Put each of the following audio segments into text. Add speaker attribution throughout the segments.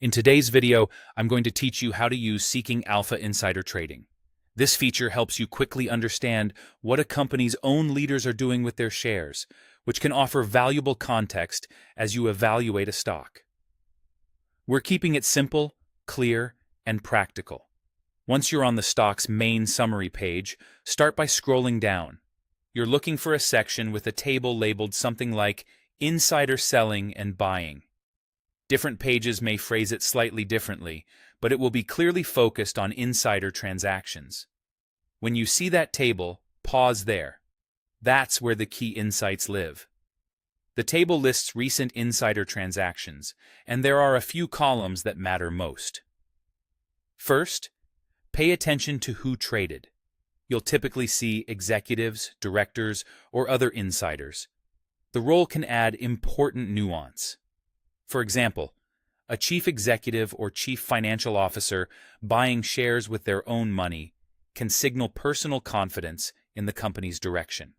Speaker 1: In today's video, I'm going to teach you how to use Seeking Alpha Insider Trading. This feature helps you quickly understand what a company's own leaders are doing with their shares, which can offer valuable context as you evaluate a stock. We're keeping it simple, clear, and practical. Once you're on the stock's main summary page, start by scrolling down. You're looking for a section with a table labeled something like Insider Selling and Buying. Different pages may phrase it slightly differently, but it will be clearly focused on insider transactions. When you see that table, pause there. That's where the key insights live. The table lists recent insider transactions, and there are a few columns that matter most. First, pay attention to who traded. You'll typically see executives, directors, or other insiders. The role can add important nuance. For example, a chief executive or chief financial officer buying shares with their own money can signal personal confidence in the company's direction.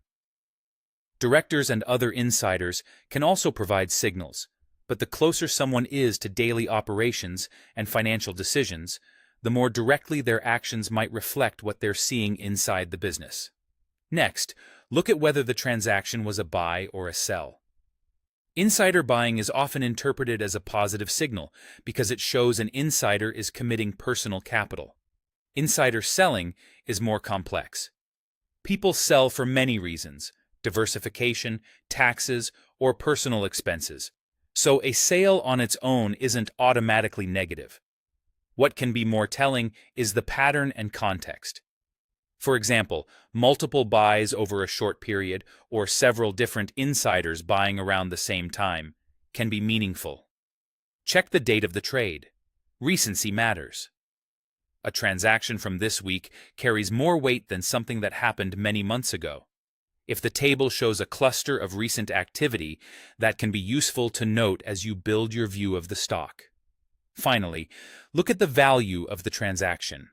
Speaker 1: Directors and other insiders can also provide signals, but the closer someone is to daily operations and financial decisions, the more directly their actions might reflect what they're seeing inside the business. Next, look at whether the transaction was a buy or a sell. Insider buying is often interpreted as a positive signal because it shows an insider is committing personal capital. Insider selling is more complex. People sell for many reasons: diversification, taxes, or personal expenses. So a sale on its own isn't automatically negative. What can be more telling is the pattern and context. For example, multiple buys over a short period or several different insiders buying around the same time can be meaningful. Check the date of the trade. Recency matters. A transaction from this week carries more weight than something that happened many months ago. If the table shows a cluster of recent activity, that can be useful to note as you build your view of the stock. Finally, look at the value of the transaction.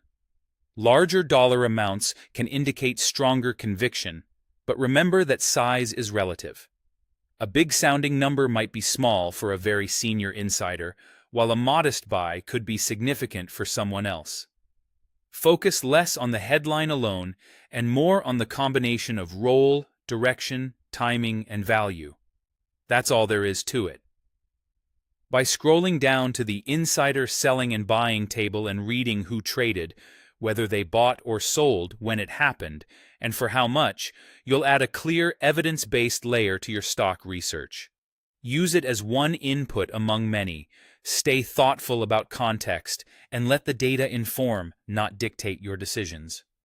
Speaker 1: Larger dollar amounts can indicate stronger conviction, but remember that size is relative. A big-sounding number might be small for a very senior insider, while a modest buy could be significant for someone else. Focus less on the headline alone and more on the combination of role, direction, timing, and value. That's all there is to it. By scrolling down to the insider selling and buying table and reading who traded, whether they bought or sold when it happened, and for how much, you'll add a clear evidence-based layer to your stock research. Use it as one input among many. Stay thoughtful about context, and let the data inform, not dictate your decisions.